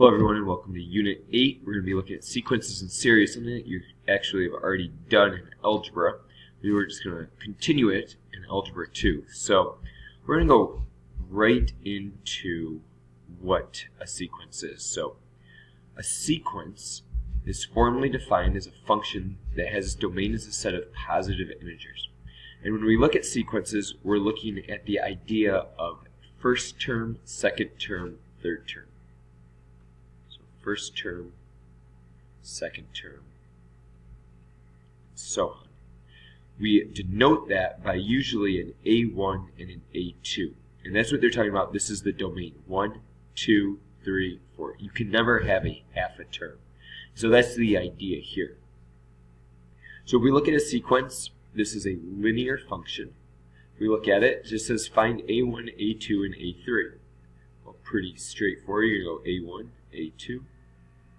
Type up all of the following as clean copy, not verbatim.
Hello everyone and welcome to Unit 8. We're going to be looking at sequences and series, something that you actually have already done in algebra. We're just going to continue it in algebra 2. So we're going to go right into what a sequence is. So a sequence is formally defined as a function that has its domain as a set of positive integers. And when we look at sequences, we're looking at the idea of first term, second term, third term. First term, second term, so on. We denote that by usually an A1 and an A2. And that's what they're talking about. This is the domain. 1, 2, 3, 4. You can never have a half a term. So that's the idea here. So if we look at a sequence, this is a linear function. If we look at it, it just says find A1, A2, and A3. Well, pretty straightforward. You're going to go A1, A2,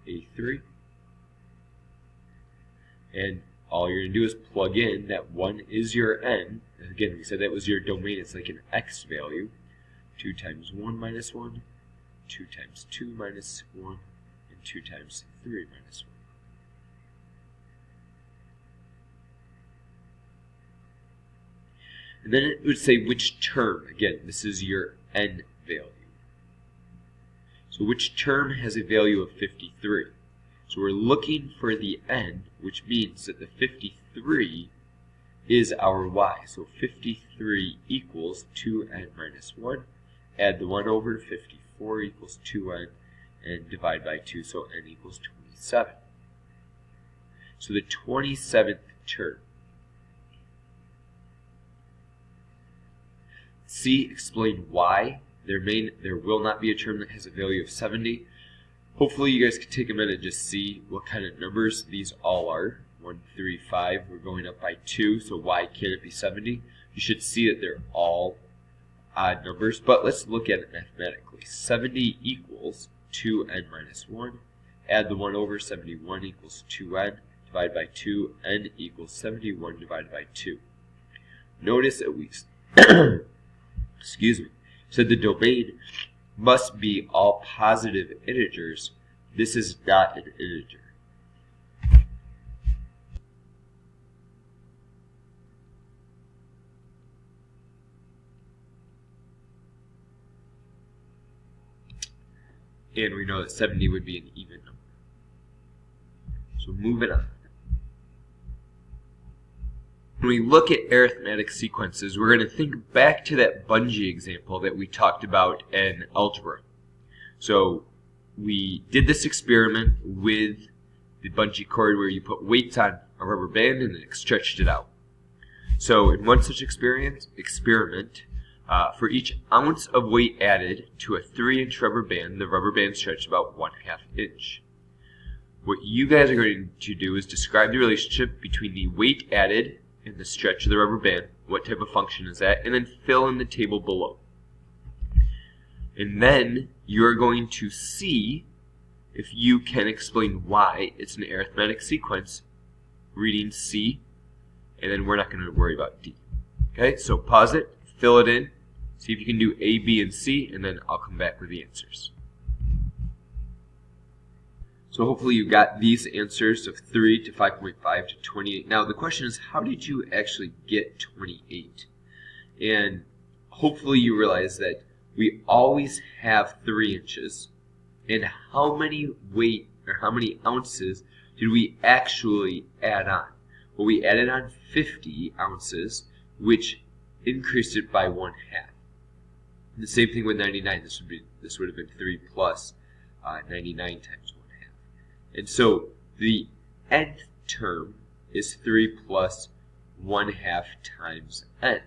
A3, and all you're going to do is plug in that 1 is your n. Again, we said that was your domain. It's like an x value. 2 times 1 minus 1, 2 times 2 minus 1, and 2 times 3 minus 1. And then it would say which term. Again, this is your n value. So which term has a value of 53? So we're looking for the n, which means that the 53 is our y. So 53 equals 2n minus 1. Add the 1 over, 54 equals 2n, and divide by 2, so n equals 27. So the 27th term. C, explain why there will not be a term that has a value of 70. Hopefully you guys can take a minute and just see what kind of numbers these all are. 1, 3, 5, we're going up by 2, so why can't it be 70? You should see that they're all odd numbers, but let's look at it mathematically. 70 equals 2n minus 1. Add the 1 over, 71 equals 2n. Divide by 2, n equals 71 divided by 2. Notice that we, excuse me, said the domain must be all positive integers. This is not an integer. And we know that 70 would be an even number. So moving on. When we look at arithmetic sequences, we're going to think back to that bungee example that we talked about in algebra. So we did this experiment with the bungee cord where you put weights on a rubber band and then stretched it out. So in one such experiment, for each ounce of weight added to a 3-inch rubber band, the rubber band stretched about 1/2 inch. What you guys are going to do is describe the relationship between the weight added and the stretch of the rubber band, what type of function is that, and then fill in the table below. And then you're going to see if you can explain why it's an arithmetic sequence, reading C, and then we're not going to worry about D. Okay, so pause it, fill it in, see if you can do A, B, and C, and then I'll come back with the answers. So hopefully you got these answers of 3 to 5.5 to 28. Now the question is, how did you actually get 28? And hopefully you realize that we always have 3 inches. And how many weight or how many ounces did we actually add on? Well, we added on 50 ounces, which increased it by 1/2. And the same thing with 99. This would have been 3 plus 99 times 1/2. And so the nth term is 3 plus 1/2 times n.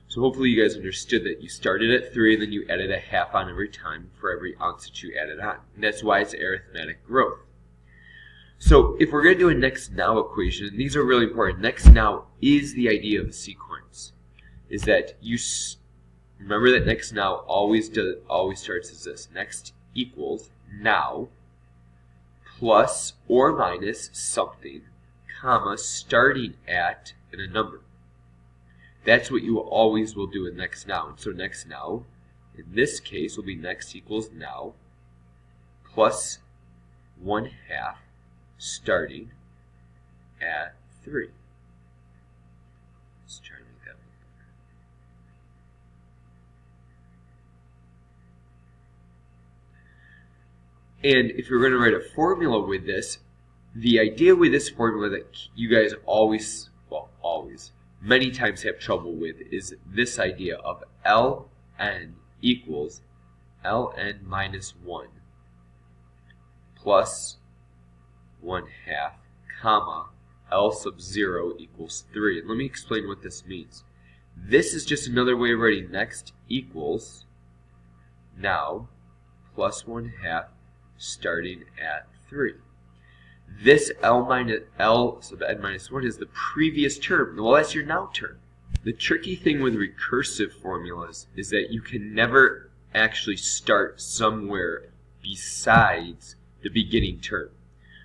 So hopefully you guys understood that you started at 3 and then you added a half on every time for every ounce that you added on. And that's why it's arithmetic growth. So if we're going to do a next now equation, and these are really important, next now is the idea of a sequence. Is that you remember that next now always starts as this. Next equals now plus or minus something, comma, starting at and a number. That's what you always will do in next now. And so next now, in this case, will be next equals now plus 1/2 starting at 3. Let's try to make that one better. And if you're going to write a formula with this, the idea with this formula that you guys always, many times have trouble with is this idea of ln equals ln minus 1 plus 1/2 comma L sub 0 equals 3. And let me explain what this means. This is just another way of writing next equals now plus 1/2 starting at 3. This L sub n minus 1 is the previous term. Well, that's your now term. The tricky thing with recursive formulas is that you can never actually start somewhere besides the beginning term.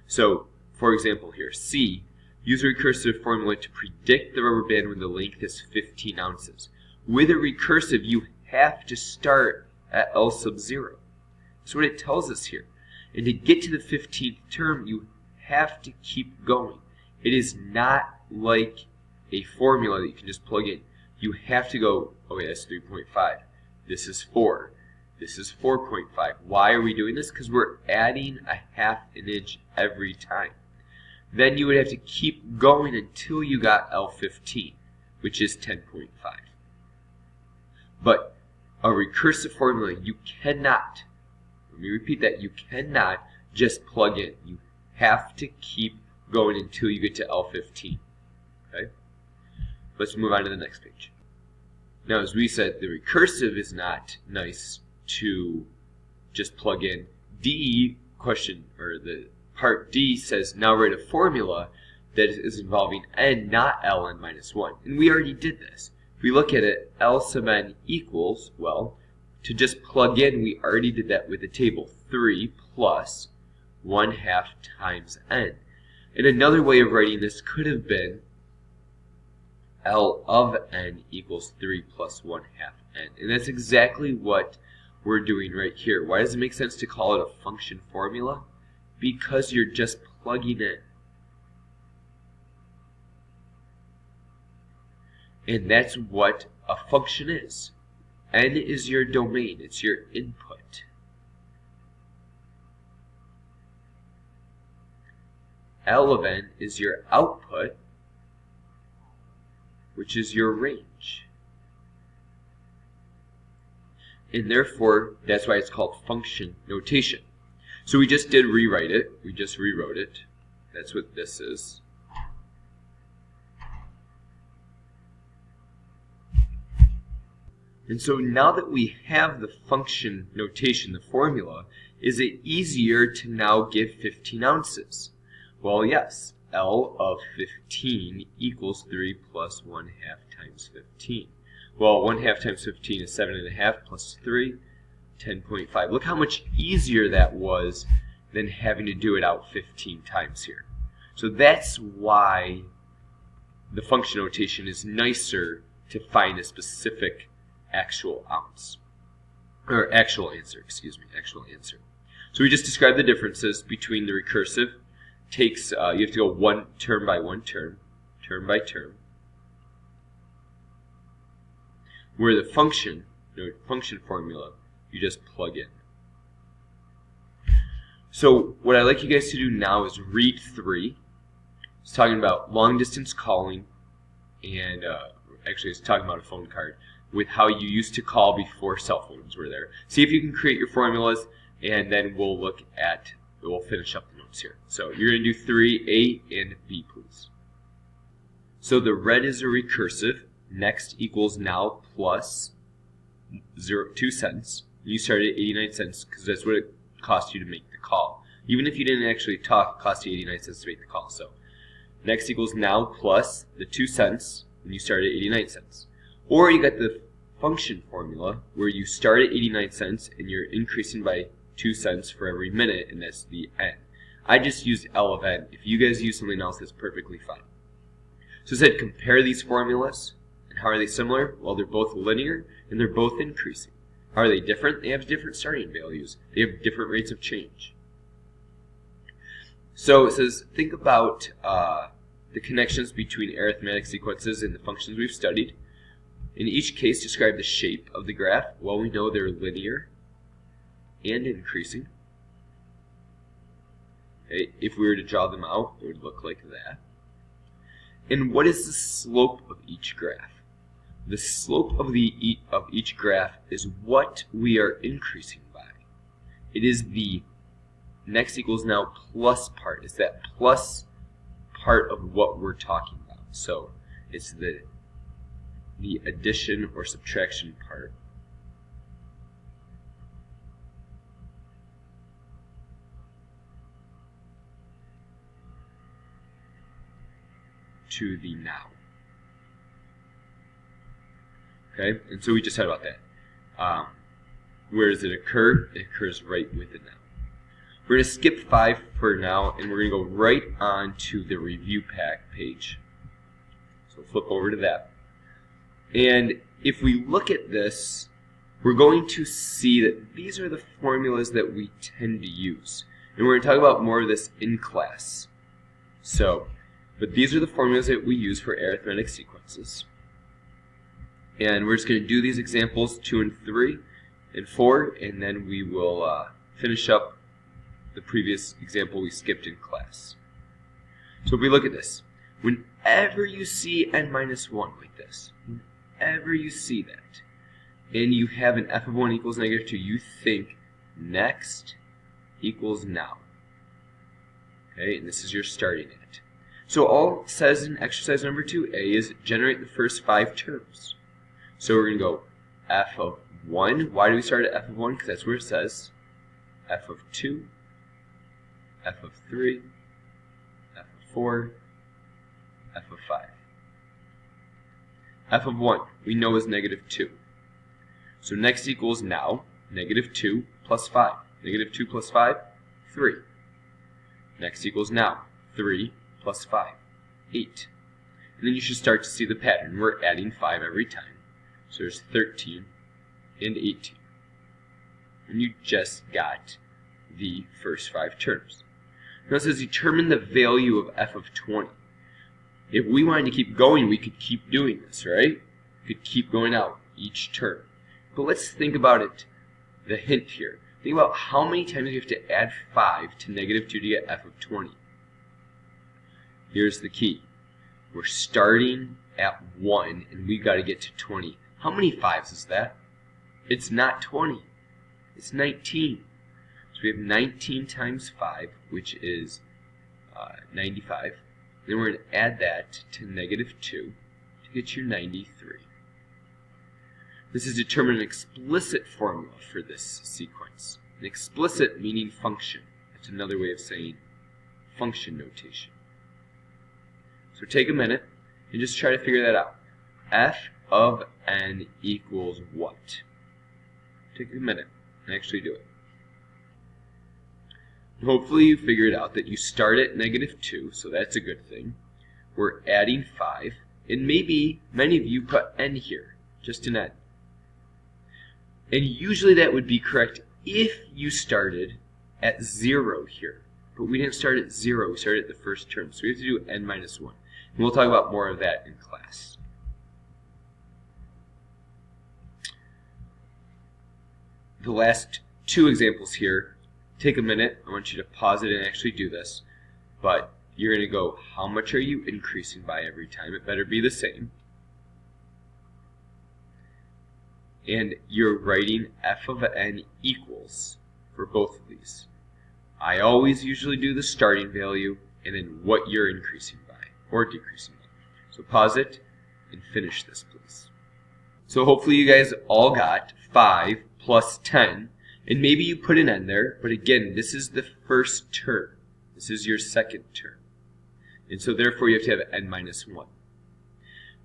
So, for example here, C, use a recursive formula to predict the rubber band when the length is 15 ounces. With a recursive, you have to start at L sub 0. That's what it tells us here. And to get to the 15th term, you have to keep going. It is not like a formula that you can just plug in. You have to go, okay, that's 3.5. This is 4. This is 4.5. Why are we doing this? Because we're adding a 1/2 inch every time. Then you would have to keep going until you got L15, which is 10.5. But a recursive formula, you cannot, let me repeat that, you cannot just plug in. You have to keep going until you get to L15. Okay? Let's move on to the next page. Now, as we said, the recursive is not nice to just plug in. The part D says now write a formula that is involving n, not ln minus 1. And we already did this. If we look at it, L sub n equals, well, to just plug in, we already did that with the table. 3 plus 1/2 times n. And another way of writing this could have been L of n equals 3 plus 1/2 n. And that's exactly what we're doing right here. Why does it make sense to call it a function formula? Because you're just plugging in. And that's what a function is. N is your domain. It's your input. L of n is your output, which is your range. And therefore, that's why it's called function notation. So we just did rewrite it. We just rewrote it. That's what this is. And so now that we have the function notation, the formula, is it easier to now give 15 ounces? Well, yes. L of 15 equals 3 plus 1/2 times 15. Well, 1/2 times 15 is 7.5 plus 3, 10.5. Look how much easier that was than having to do it out 15 times here. So that's why the function notation is nicer to find a specific actual ounce. Or actual answer, excuse me, actual answer. So we just described the differences between the recursive. Takes, you have to go one term by term by term. Where the function formula, you just plug in. So what I'd like you guys to do now is read 3. It's talking about long distance calling, and actually it's talking about a phone card with how you used to call before cell phones were there. See if you can create your formulas, and then we'll finish up the notes here. So you're going to do 3, A and B, please. So the red is a recursive. Next equals now plus 2 cents. You started at 89 cents because that's what it cost you to make the call. Even if you didn't actually talk, it cost you 89 cents to make the call. So next equals now plus the 2 cents and you started at 89 cents. Or you got the function formula where you start at 89 cents and you're increasing by 2 cents for every minute, and that's the n. I just used L of n. If you guys use something else, that's perfectly fine. So it said compare these formulas. And how are they similar? Well, they're both linear and they're both increasing. How are they different? They have different starting values. They have different rates of change. So it says, think about the connections between arithmetic sequences and the functions we've studied. In each case, describe the shape of the graph. Well, we know they're linear and increasing. Okay, if we were to draw them out, it would look like that. And what is the slope of each graph? The slope of each graph is what we are increasing by. It is the next equals now plus part. It's that plus part of what we're talking about. So it's the addition or subtraction part. To the now. Okay, and so we just said about that. Where does it occur? It occurs right with the now. We're going to skip 5 for now, and we're going to go right on to the review pack page. So flip over to that. And if we look at this, we're going to see that these are the formulas that we tend to use. And we're going to talk about more of this in class. But these are the formulas that we use for arithmetic sequences. And we're just going to do these examples 2 and 3 and 4, and then we will finish up the previous example we skipped in class. So if we look at this, whenever you see n minus 1 like this, whenever you see that, and you have an f of 1 equals negative 2, you think next equals now. Okay, and this is your starting at. So all it says in exercise number 2a is generate the first 5 terms. So we're going to go f of 1. Why do we start at f of 1? Because that's where it says. F of 2, f of 3, f of 4, f of 5. F of 1 we know is negative 2. So next equals now, negative 2 plus 5. Negative 2 plus 5, 3. Next equals now, 3 plus 5, 8. And then you should start to see the pattern. We're adding 5 every time. So there's 13 and 18. And you just got the first 5 terms. Now it says determine the value of f of 20. If we wanted to keep going, we could keep doing this, right? We could keep going out each term. But let's think about it, the hint here. Think about how many times you have to add 5 to negative 2 to get f of 20. Here's the key. We're starting at 1 and we've got to get to 20. How many 5s is that? It's not 20. It's 19. So we have 19 times 5, which is 95. Then we're going to add that to negative 2 to get your 93. This is determine an explicit formula for this sequence. An explicit meaning function. That's another way of saying function notation. So take a minute and just try to figure that out. F of n equals what? Take a minute and actually do it. And hopefully you figured out that you start at negative 2, so that's a good thing. We're adding 5, and maybe many of you put n here, just an n. And usually that would be correct if you started at 0 here. But we didn't start at 0, we started at the first term, so we have to do n minus 1. And we'll talk about more of that in class. The last 2 examples here, take a minute. I want you to pause it and actually do this. But you're going to go, how much are you increasing by every time? It better be the same. And you're writing f of n equals for both of these. I always usually do the starting value and then what you're increasing by or decreasing by. So pause it and finish this, please. So hopefully you guys all got 5 plus 10, and maybe you put an n there, but again, this is the first term. This is your second term. And so therefore you have to have n minus 1.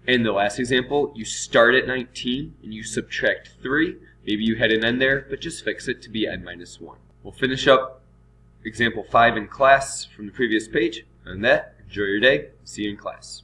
In the last example, you start at 19 and you subtract 3. Maybe you had an n there, but just fix it to be n minus 1. We'll finish up example 5 in class from the previous page. On that, enjoy your day. See you in class.